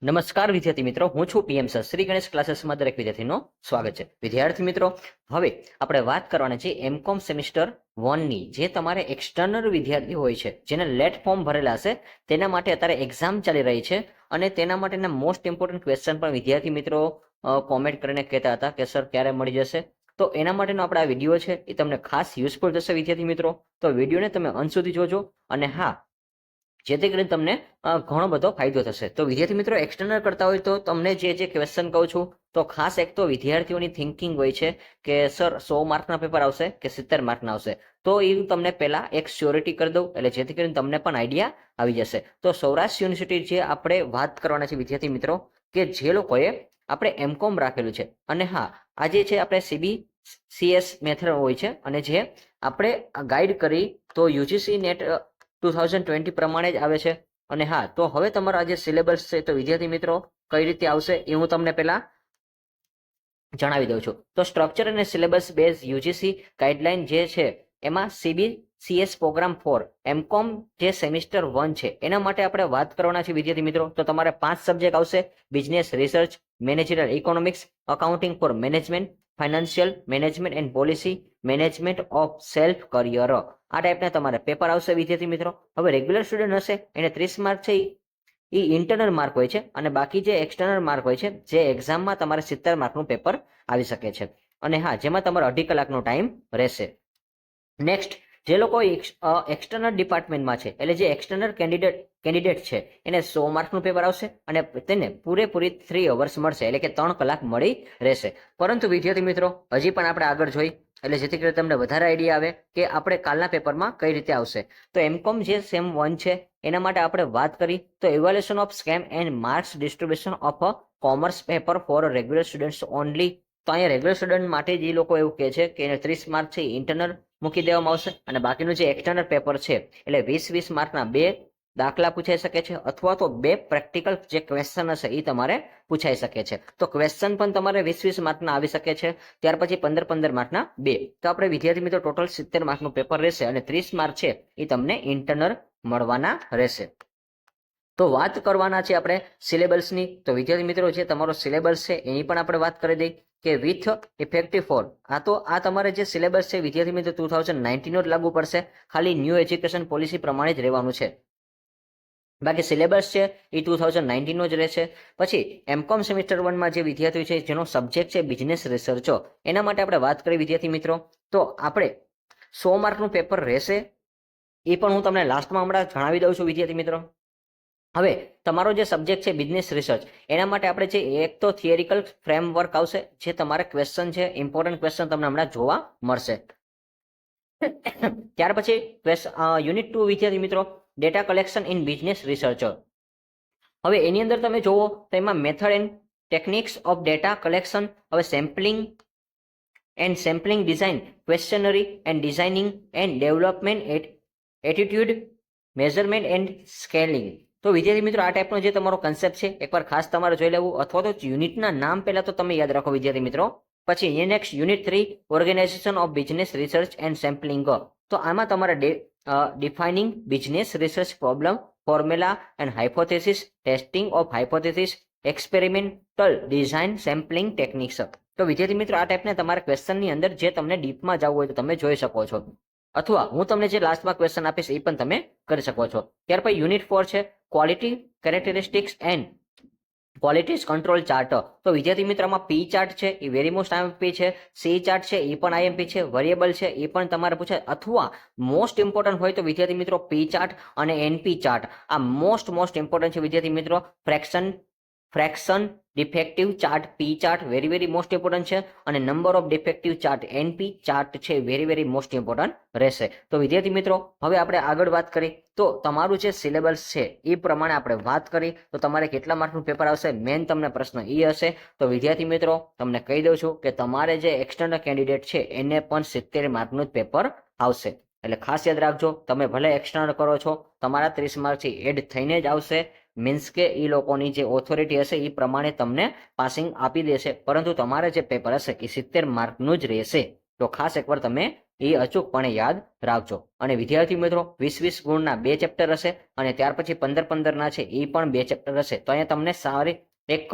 નમસ્કાર વિદ્યાર્થી મિત્રો, હું છું પીએમ સર. શ્રી ગણેશ ક્લાસીસમાં દરેક વિદ્યાર્થીનો સ્વાગત છે. વિદ્યાર્થી મિત્રો, હવે આપણે વાત કરવાના છે એમકોમ સેમિસ્ટર 1ની જે તમારે એક્સટર્નલ વિદ્યાર્થી હોય છે જેને લેટ ફોર્મ ભરેલા હશે તેના માટે અત્યારે એક્ઝામ ચાલી રહી છે અને તેના માટેના મોસ્ટ ઇમ્પોર્ટન્ટ ક્વેશ્ચન પણ વિદ્યાર્થી મિત્રો કોમેન્ટ કરીને કહેતા હતા કે સર ક્યારે મળી જશે. તો એના માટેનો આપણે આ વિડીયો છે એ તમને ખાસ યુઝફુલ થશે વિદ્યાર્થી મિત્રો. તો વિડીયોને તમે અંત સુધી જોજો અને હા, જેથી કરીને તમને ઘણો બધો ફાયદો થશે. તો વિદ્યાર્થી મિત્રો એક્સટર્નલ કરતા હોય તો તમને જે ક્વેશ્ચન કહું છું તો ખાસ એક તો વિદ્યાર્થીઓની થિંકિંગ હોય છે કે સર 100 માર્કના પેપર આવશે કે 70 માર્કના આવશે. તો એ તમને પહેલા એક શ્યોરિટી કરી દઉં એટલે જેથી કરીને તમને પણ આઈડિયા આવી જશે. તો સૌરાષ્ટ્ર યુનિવર્સિટી જે આપણે વાત કરવાના છે વિદ્યાર્થી મિત્રો કે જે લોકોએ આપણે એમકોમ રાખેલું છે અને હા, આજે છે આપણે CBCS મેથડ હોય છે અને જે આપણે ગાઈડ કરી તો યુજીસી નેટ 2020 પ્રમાણે જ આવે છે. અને હા, તો હવે તમારો આ જે સિલેબસ છે તો વિદ્યાર્થી મિત્રો કઈ રીતે આવશે એ હું તમને પહેલા જણાવી દઉં છું. તો સ્ટ્રક્ચર અને સિલેબસ બેઝ યુજીસી ગાઈડલાઈન જે છે એમાં CBCS પ્રોગ્રામ 4 એમકોમ જે સેમિસ્ટર 1 છે એના માટે આપણે વાત કરવાના છે વિદ્યાર્થી મિત્રો. તો તમારે 5 સબ્જેક્ટ આવશે: business research, managerial economics, accounting for management, financial management and policy, management of self career. આ ટાઈપના તમારે પેપર આવશે વિદ્યાર્થી મિત્રો. હવે રેગ્યુલર સ્ટુડન્ટ હશે એને 30 માર્ક છે એ ઇન્ટરનલ માર્ક હોય છે અને બાકી જે એક્સટર્નલ માર્ક હોય છે જે એક્ઝામમાં તમારે 70 માર્કનું પેપર આવી શકે છે. અને હા, જેમાં તમારો 2.5 કલાકનો ટાઈમ રહેશે. નેક્સ્ટ, જે લોકો એક્સટર્નલ ડિપાર્ટમેન્ટમાં છે એટલે જે એક્સટર્નલ કેન્ડિડેટ છે એને 100 માર્કનું પેપર આવશે અને તેને પૂરેપૂરી 3 અવર્સ મળશે એટલે કે 3 કલાક મળી રહેશે. પરંતુ વિદ્યાર્થી મિત્રો હજી પણ આપણે આગળ જોઈ એટલે જેથી કરીને તમને વધારે આઈડિયા આવે કે આપણે કાલના પેપરમાં કઈ રીતે આવશે. તો એમકોમ જે સેમ 1 છે એના માટે આપણે વાત કરી તો evaluation of scheme and marks distribution of a commerce paper for regular students only. તો અહીંયા રેગ્યુલર સ્ટુડન્ટ માટે જે લોકો એવું કહે છે કે એને 30 માર્ક છે ઇન્ટરનલ મૂકી દેવામાં આવશે અને બાકીનું જે એક્સટર્નલ પેપર છે એટલે 20 માર્કના 2 દાખલા પૂછાઈ શકે છે અથવા તો 2 પ્રેક્ટિકલ જે ક્વેશ્ચન હશે એ તમારે પૂછાઈ શકે છે. તો ક્વેશ્ચન પણ તમારે 20 માર્કના આવી શકે છે. ત્યાર પછી 15 માર્કના 2. તો આપણે વિદ્યાર્થી મિત્રો ટોટલ 70 માર્કનું પેપર રહેશે અને 30 માર્ક છે એ તમને ઇન્ટરનલ મળવાના રહેશે. તો વાત કરવાના છે આપણે સિલેબસની. તો વિદ્યાર્થી મિત્રો જે તમારો સિલેબસ છે એની પણ આપણે વાત કરી દઈ કે વિથ ઇફેક્ટિવ ફોર આ તમારે જે સિલેબસ છે વિદ્યાર્થી મિત્રો 2019 નો જ લાગુ પડશે. ખાલી ન્યૂ એજ્યુકેશન પોલિસી પ્રમાણે જ રહેવાનું છે. બાકી સિલેબસ છે એ 2019 નો જ રહેશે. પછી એમકોમ સેમિસ્ટર 1માં જે વિદ્યાર્થીઓ છે જેનો સબ્જેક્ટ છે બિઝનેસ રિસર્ચો એના માટે આપણે વાત કરી વિદ્યાર્થી મિત્રો તો આપણે 100 માર્કનું પેપર રહેશે એ પણ હું તમને લાસ્ટમાં હમણાં જણાવી દઉં છું વિદ્યાર્થી મિત્રો. હવે તમારો જે સબ્જેક્ટ છે બિઝનેસ રિસર્ચ એના માટે આપણે જે એક તો થિયરિકલ ફ્રેમવર્ક આવશે જે તમારે ક્વેશ્ચન છે ઇમ્પોર્ટન્ટ ક્વેશ્ચન તમને હમણાં જોવા મળશે. ત્યાર પછી યુનિટ 2 વિદ્યાર્થી મિત્રો data collection in business researcher. હવે એની અંદર તમે જુઓ તો એમાં method and techniques of data collection, હવે sampling design, questionnaire and designing and development, attitude measurement and scaling. તો વિદ્યાર્થી મિત્રો આ ટાઈપનો જે તમારો કન્સેપ્ટ છે એકવાર ખાસ તમારે જોઈ લેવું અથવા તો યુનિટના નામ પહેલા તો તમે યાદ રાખો વિદ્યાર્થી મિત્રો. પછી next unit 3 organisation of business research and sampling. તો આમાં તમારે defining business research problem, formula and hypothesis, testing of hypothesis, experimental design, sampling techniques. તો વિદ્યાર્થી મિત્રો આ ટાઈપના તમારા ક્વેશ્ચનની અંદર જે તમને ડીપમાં જવું હોય તો તમે જોઈ શકો છો અથવા હું તમને જે લાસ્ટમાં ક્વેશ્ચન આપીશ એ પણ તમે કરી શકો છો. ત્યાર પછી યુનિટ 4 છે quality characteristics and qualities control chart. તો વિદ્યાર્થી મિત્રોમાં પી ચાર્ટ છે એ વેરી મોસ્ટ આઈએમપી છે, સી ચાર્ટ છે એ પણ આઈએમપી છે, વેરિયેબલ છે એ પણ તમારે પૂછાય અથવા મોસ્ટ ઇમ્પોર્ટન્ટ હોય તો વિદ્યાર્થી મિત્રો પી ચાર્ટ અને એનપી ચાર્ટ આ મોસ્ટ ઇમ્પોર્ટન્ટ છે વિદ્યાર્થી મિત્રો. ફ્રેક્શન ડિફેક્ટિવ ચાર્ટ પી ચાર્ટ વેરી મોસ્ટ ઇમ્પોર્ટન્ટ છે અને number of defective chart NP chart છે વેરી મોસ્ટ ઇમ્પોર્ટન્ટ રહેશે. તો વિદ્યાર્થી મિત્રો હવે આપણે આગળ વાત કરી તો તમારું જે સિલેબસ છે એ પ્રમાણે આપણે વાત કરી તો તમારે કેટલા માર્કનું પેપર આવશે મેન તમને પ્રશ્ન એ હશે. તો વિદ્યાર્થી મિત્રો તમને કહી દઉં છું કે તમારે જે એક્સટર્નલ કેન્ડિડેટ છે એને પણ 70 માર્કનું જ પેપર આવશે. એટલે ખાસ યાદ રાખજો, તમે ભલે એક્સટર્નલ કરો છો તમારા 30 માર્કથી એડ થઈને જ આવશે. મીન્સ કે એ લોકોની જે ઓથોરિટી હશે એ પ્રમાણે તમને પાસિંગ આપી દેશે પરંતુ તમારે જે પેપર હશે એ 70 માર્કનું જ રહેશે. તો ખાસ એકવાર તમે એ અચૂકપણે યાદ રાખજો. અને વિદ્યાર્થી મિત્રો 20-20 ગુણના 2 ચેપ્ટર હશે અને ત્યાર પછી 15-15 ના છે એ પણ 2 ચેપ્ટર હશે. તો અહીંયા તમને સારી એક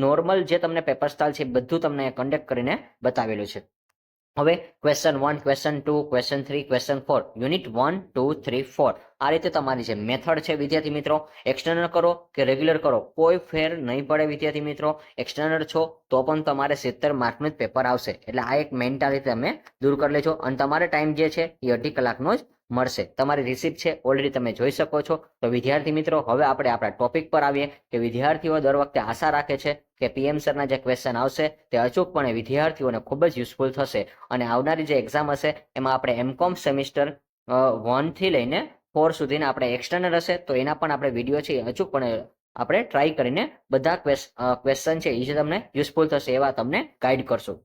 નોર્મલ જે તમને પેપર સ્ટાઇલ છે બધું તમને કન્ડક્ટ કરીને બતાવેલું છે. હવે question 1, question 2, question 3, question 4, unit 1, 2, 3, 4 આ રીતે તમારી જે મેથડ છે વિદ્યાર્થી મિત્રો, એક્સટર્નલ કરો કે રેગ્યુલર કરો કોઈ ફેર નહીં પડે વિદ્યાર્થી મિત્રો. એક્સટર્નલ છો તો પણ તમારે 70 માર્કનું જ પેપર આવશે. એટલે આ એક મેન્ટાલિટી તમે દૂર કરી લેજો અને તમારે ટાઈમ જે છે એ 2.5 કલાકનો જ મળશે. તમારી રિસીપ્ટ છે ઓલરેડી તમે જોઈ શકો છો. તો વિદ્યાર્થી મિત્રો હવે આપણે આપણા ટોપિક પર આવીએ કે વિદ્યાર્થીઓ દર વખતે આશા રાખે છે કે પીએમ સરના જે ક્વેશ્ચન આવશે તે અચૂકપણે વિદ્યાર્થીઓને ખૂબ જ યુઝફુલ થશે અને આવનારી જે એક્ઝામ હશે એમાં આપણે એમકોમ સેમિસ્ટર 1 થી લઈને 4 સુધીના આપણે એક્સટર્નલ હશે તો એના પણ આપણે વિડીયો છે અચૂકપણે આપણે ટ્રાય કરીને બધા ક્વેશ્ચન છે એ જે તમને યુઝફુલ થશે એવા તમને ગાઈડ કરશું.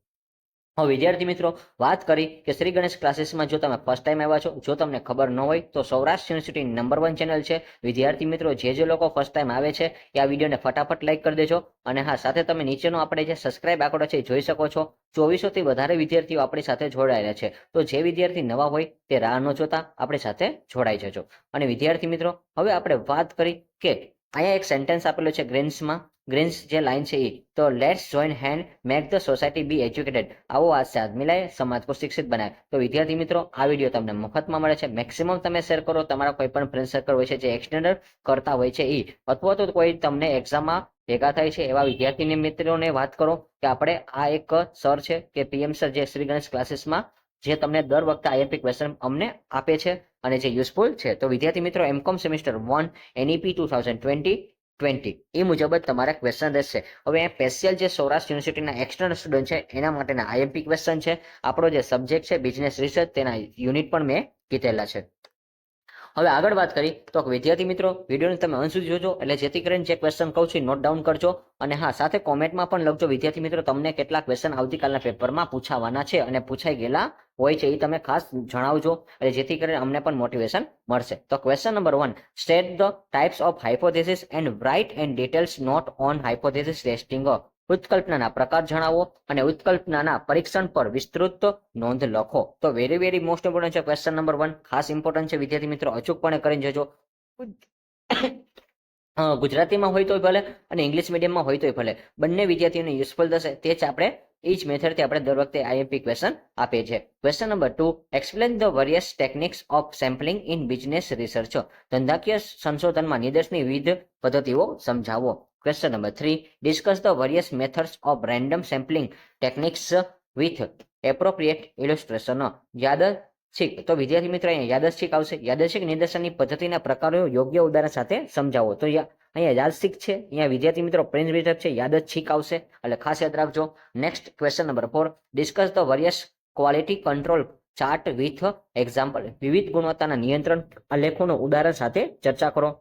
હવે વિદ્યાર્થી મિત્રો વાત કરી કે શ્રી ગણેશ ક્લાસીસમાં જો તમે ફર્સ્ટ ટાઈમ આવ્યા છો, જો તમને ખબર ન હોય તો સૌરાષ્ટ્ર યુનિવર્સિટી નંબર 1 ચેનલ છે. વિદ્યાર્થી મિત્રો જે લોકો ફર્સ્ટ ટાઈમ આવે છે એ આ વિડીયોને ફટાફટ લાઈક કરી દેજો અને હા સાથે તમે નીચેનો આપણે જે સબસ્ક્રાઇબ આંકડો છે જોઈ શકો છો. 2400 થી વધારે વિદ્યાર્થીઓ આપણી સાથે જોડાયેલા છે. તો જે વિદ્યાર્થી નવા હોય તે રાહ ન જોતા આપણી સાથે જોડાઈ જજો. અને વિદ્યાર્થી મિત્રો હવે આપણે વાત કરી કે અહીંયા એક સેન્ટેન્સ આપેલો છે ગ્રીન્સ જે લાઈન છે એ તો let's join hand make the society be educated. આવો હાથ સાથ મિલાય સમાજ को શિક્ષિત બનાવે. તો વિદ્યાર્થી મિત્રો આ વિડીયો તમને મફતમાં મળે છે. મેક્સિમમ તમે શેર કરો તમારા કોઈ પણ ફ્રેન્ડ સર્કલ હોય છે જે એક્સટેન્ડર કરતા હોય છે એ અથવા તો કોઈ તમને એક્ઝામમાં ભેગા થાય છે એવા વિદ્યાર્થી મિત્રોને વાત કરો કે આપણે આ એક સર છે કે પીએમ સર જે શ્રી ગણેશ ક્લાસીસમાં જે તમને દર વખતે આઈએમપી ક્વેશ્ચન અમને આપે છે અને જે યુઝફુલ છે. તો વિદ્યાર્થી મિત્રો એમકોમ સેમિસ્ટર 1 એનઈપી 2020 એ મુજબ જ તમારા ક્વેશ્ચન રહેશે. હવે સ્પેશિયલ જે સૌરાષ્ટ્ર યુનિવર્સિટીના એક્સટર્નલ સ્ટુડન્ટ છે એના માટેના આઈએમપી ક્વેશ્ચન છે. આપણો જે સબ્જેક્ટ છે બિઝનેસ રિસર્ચ તેના યુનિટ પણ મેં કીધેલા છે. હવે આગળ વાત કરી તો વિદ્યાર્થી મિત્રો વિડીયોને તમે અંત સુધી જોજો એટલે જેથી કરીને જે ક્વેશ્ચન કહું છું નોટ ડાઉન કરજો અને હા સાથે કોમેન્ટમાં પણ લખજો વિદ્યાર્થી મિત્રો તમને કેટલા ક્વેશ્ચન આવતીકાલના પેપરમાં પૂછાવાના છે અને પૂછાઈ ગયેલા હોય છે એ તમે ખાસ જણાવજો એટલે જેથી કરીને અમને પણ મોટિવેશન મળશે. તો question number 1, state the types of hypothesis and write and details note on hypothesis testing. ઉત્કલ્પનાના પ્રકાર જણાવો અને ઉત્કલ્પનાના પરીક્ષણ પર વિસ્તૃત નોંધ લખો. તો વેરી મોસ્ટ ઇમ્પોર્ટન્ટ છે ક્વેશ્ચન નંબર 1. ખાસ ઇમ્પોર્ટન્ટ છે વિદ્યાર્થી મિત્રો અચૂકપણે કરીને જજો. ગુજરાતીમાં હોય તોય ભલે અને ઇંગ્લિશ મીડિયમમાં હોય તોય ભલે બંને વિદ્યાર્થીઓને યુઝફુલ થશે. તે જ આપણે એ જ મેથડથી આપણે દર વખતે આઈએમપી ક્વેશ્ચન આપીએ છીએ. Question number 2, explain the various techniques of sampling in business research. ધંધાકીય સંશોધનમાં નિર્દેશની વિવિધ પદ્ધતિઓ સમજાવો. Question number 3, discuss the various methods of random sampling techniques with appropriate illustration. યાદચ્છિક તો વિદ્યાર્થી મિત્રો અહીંયા યાદચ્છિક આવશે. યાદચ્છિક નિર્દેશનની પદ્ધતિના પ્રકારો યોગ્ય ઉદાહરણ સાથે સમજાવો. તો અહીંયા યાદચ્છિક છે, અહીંયા વિદ્યાર્થી મિત્રો પ્રિન્સ વિધક છે, યાદચ્છિક આવશે એટલે ખાસ યાદ રાખજો. Next question number 4, discuss the various quality control chart with example. વિવિધ ગુણવત્તાના નિયંત્રણ આલેખોનું ઉદાહરણ સાથે ચર્ચા કરો.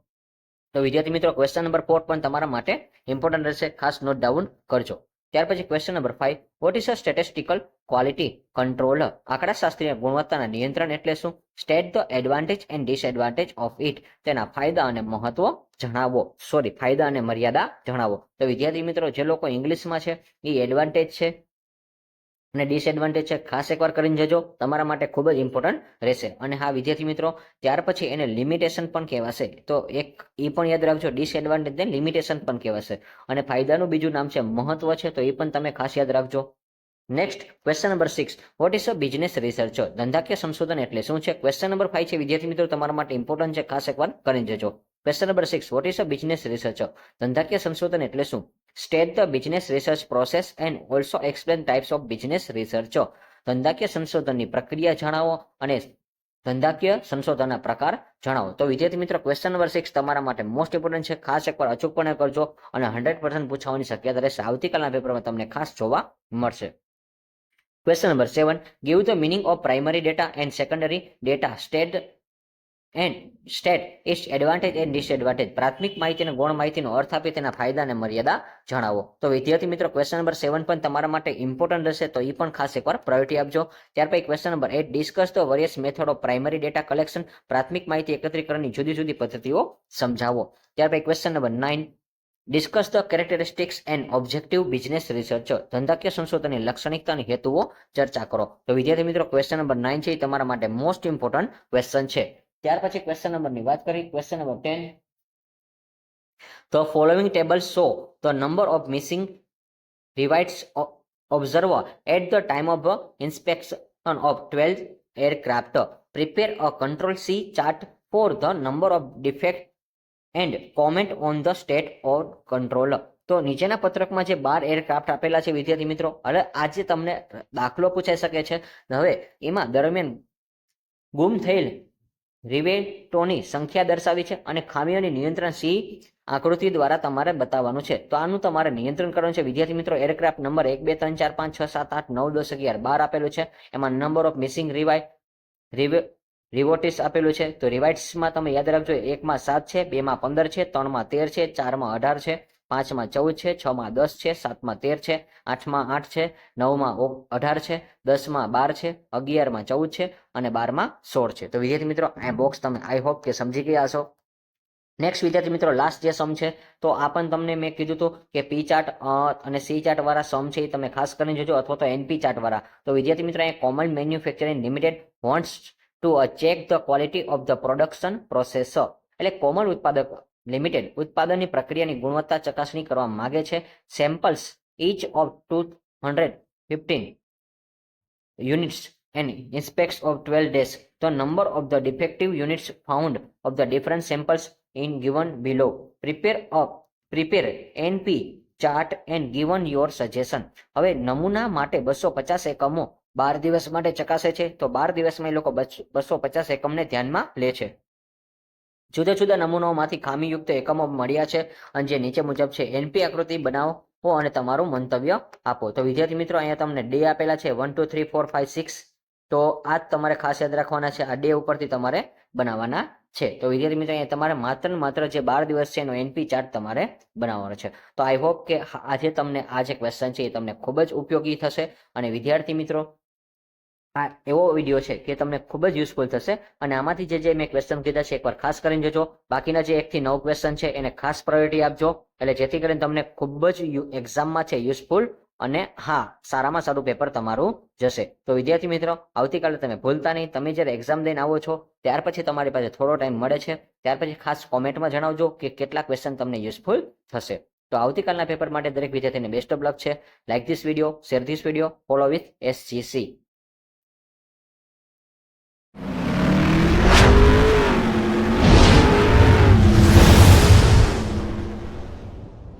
તો વિદ્યાર્થી મિત્રો ક્વેશ્ચન નંબર 4 પણ તમારા માટે ઇમ્પોર્ટન્ટ રહેશે, ખાસ નોટ ડાઉન કરજો. ત્યાર પછી question number 5, what is a statistical quality control. આંકડાશાસ્ત્રીય ગુણવત્તાના નિયંત્રણ એટલે શું? State the advantage and disadvantage of it. તેના ફાયદા અને મહત્વ જણાવો. ફાયદા અને મર્યાદા જણાવો. તો વિદ્યાર્થી મિત્રો જે લોકો ઇંગ્લિશમાં છે એ એડવાન્ટેજ છે અને ડિસએડવાન્ટેજ છે ખાસ એકવાર કરીને જજો, તમારા માટે ખૂબ જ ઇમ્પોર્ટન્ટ રહેશે. અને હા વિદ્યાર્થી મિત્રો ત્યાર પછી એને લિમિટેશન પણ કહેવાશે. તો એક એ પણ યાદ રાખજો, ડિસએડવાન્ટેજ ને લિમિટેશન પણ કહેવાશે. અને ફાયદાનું બીજું નામ છે મહત્વ છે, તો એ પણ તમે ખાસ યાદ રાખજો. Next question number 6, vote is a business research. ધંધાકીય સંશોધન એટલે શું છે? ક્વેશ્ચન નંબર 5 છે વિદ્યાર્થી મિત્રો તમારા માટે ઇમ્પોર્ટન્ટ છે, ખાસ એકવાર કરીને જજો. Question number 6, vote is a business research. ધંધાકીય સંશોધન એટલે શું? State the business research process and also explain types of business research. ધંધાકીય સંશોધનની પ્રક્રિયા જણાવો અને ધંધાકીય સંશોધનના પ્રકાર જણાવો. તો વિદ્યાર્થી મિત્રો ક્વેશ્ચન નંબર 6 તમારા માટે મોસ્ટ ઇમ્પોર્ટન્ટ છે, ખાસ એકવાર અચૂકપણે કરજો અને 100% પૂછવાની શક્યતા રહેશે. આવતીકાલના પેપરમાં તમને ખાસ જોવા મળશે. Question number 7, give the meaning of primary data and secondary data. State its advantage and disadvantage. પ્રાથમિક માહિતી અને ગૌણ માહિતીનો અર્થ આપી તેના ફાયદા અને મર્યાદા જણાવો. તો વિદ્યાર્થી મિત્રો ક્વેશ્ચન નંબર 7 પણ તમારા માટે ઇમ્પોર્ટન્ટ રહેશે, તો એ પણ ખાસ એકવાર પ્રાયોરિટી આપજો. ત્યાર પછી question number 8, discuss the various method of primary data collection. પ્રાથમિક માહિતી એકત્રીકરણની જુદી જુદી પદ્ધતિઓ સમજાવો. ત્યાર પછી question number 9, discuss the characteristics and objective business research, ધંધાકીય સંશોધનની લાક્ષણિકતા અને હેતુઓ ચર્ચા કરો. તો વિદ્યાર્થી મિત્રો ક્વેશ્ચન નંબર 9 છે એ તમારા માટે મોસ્ટ ઇમ્પોર્ટન્ટ ક્વેશ્ચન છે. ત્યાર પછી ક્વેશ્ચન નંબરની વાત કરી. Question number 10, the following table show the number of missing rivets observed at the time of inspection of 12 aircraft. Prepare a control C chart for the number of defects and comment on the state of control. તો નીચેના પત્રકમાં જે 12 aircraft આપેલા છે વિદ્યાર્થી મિત્રો, હવે આજે તમને દાખલો પૂછાઈ શકે છે. હવે એમાં દરમિયાન ગુમ થયેલ રિવેટોની સંખ્યા દર્શાવી છે અને ખામીઓની નિયંત્રણ સી આકૃતિ દ્વારા તમારે બતાવવાનું છે. તો આનું તમારે નિયંત્રણ કરવાનું છે વિદ્યાર્થી મિત્રો. એરક્રાફ્ટ નંબર 1 2 3 4 5 6 7 8 9 10 11 12 આપેલું છે. એમાં નંબર ઓફ મિસિંગ રિવોટિસ આપેલું છે. તો રિવાઇટ્સમાં તમે યાદ રાખજો, 1 માં 7 છે, 2 માં 15 છે, 3 માં 13 છે, 4 માં 18 છે, 5 માં 14 છે, 6 માં 10 છે, 7 માં 13 છે, 8 માં 8 છે, 9 માં 18 છે, 10 માં 12 છે, 11 માં 14 છે અને 12 માં 16 છે. તો વિદ્યાર્થી મિત્રો આ બોક્સ તમે આઈ હોપ કે સમજી ગયા છો. નેક્સ્ટ વિદ્યાર્થી મિત્રો લાસ્ટ જે સમ છે, તો આ પણ તમને મેં કીધું હતું કે પી ચાર્ટ અને સી ચાર્ટ વાળા સમ છે એ તમે ખાસ કરીને જોજો, અથવા તો એનપી ચાર્ટ વાળા. તો વિદ્યાર્થી મિત્રો અહીંયા common manufacturing limited wants to check the quality of the production process, એટલે કોમન ઉત્પાદક લિમિટેડ ઉત્પાદનની પ્રક્રિયાની ગુણવત્તા ચકાસણી કરવા માંગે છે. Samples each of 215 units and inspects of 12 days. The number of the defective units found of the different samples in given below. Prepare NP chart and given your suggestion. હવે નમૂના માટે 250 એકમો 12 દિવસ માટે ચકાસે છે. તો 12 દિવસમાં એ લોકો 250 એકમને ધ્યાનમાં લે છે. જુદા જુદા નમૂનાઓમાંથી ખામીયુક્ત એકમો મળ્યા છે અને જે નીચે મુજબ છે. એનપી આકૃતિ બનાવો અને તમારું મંતવ્ય આપો. તો વિદ્યાર્થી મિત્રો અહીંયા તમને ડે આપેલા છે 1 2 3 4 5 6. તો આ તમારે ખાસ યાદ રાખવાના છે. આ ડે ઉપરથી તમારે બનાવવાના છે. તો વિદ્યાર્થી મિત્રો અહીંયા તમારે માત્ર જે 12 દિવસ છે એનો એનપી ચાર્ટ તમારે બનાવવાનો છે. તો આઈ હોપ કે આજે તમને આ જે ક્વેશ્ચન છે એ તમને ખૂબ જ ઉપયોગી થશે. અને વિદ્યાર્થી મિત્રો આ એવો વિડીયો છે કે તમને ખૂબ જ યુઝફુલ થશે. અને આમાંથી જે મેં ક્વેશ્ચન કીધા છે એકવાર ખાસ કરીને જોજો. બાકીના જે 1 થી 9 ક્વેશ્ચન છે એને ખાસ પ્રાયોરિટી આપજો, એટલે જેથી કરીને તમને ખૂબ જ એક્ઝામમાં છે યુઝફુલ અને હા સારામાં સારું પેપર તમારું જશે. તો વિદ્યાર્થી મિત્રો આવતીકાલે તમે ભૂલતા નહીં, તમે જ્યારે એક્ઝામ દઈને આવો છો ત્યાર પછી તમારી પાસે થોડો ટાઈમ મળે છે, ત્યાર પછી ખાસ કોમેન્ટમાં જણાવજો કે કેટલા ક્વેશ્ચન તમને યુઝફુલ થશે. તો આવતીકાલના પેપર માટે દરેક વિદ્યાર્થીને બેસ્ટ ઓફ લક છે. Like this video, share this video, follow with SGC.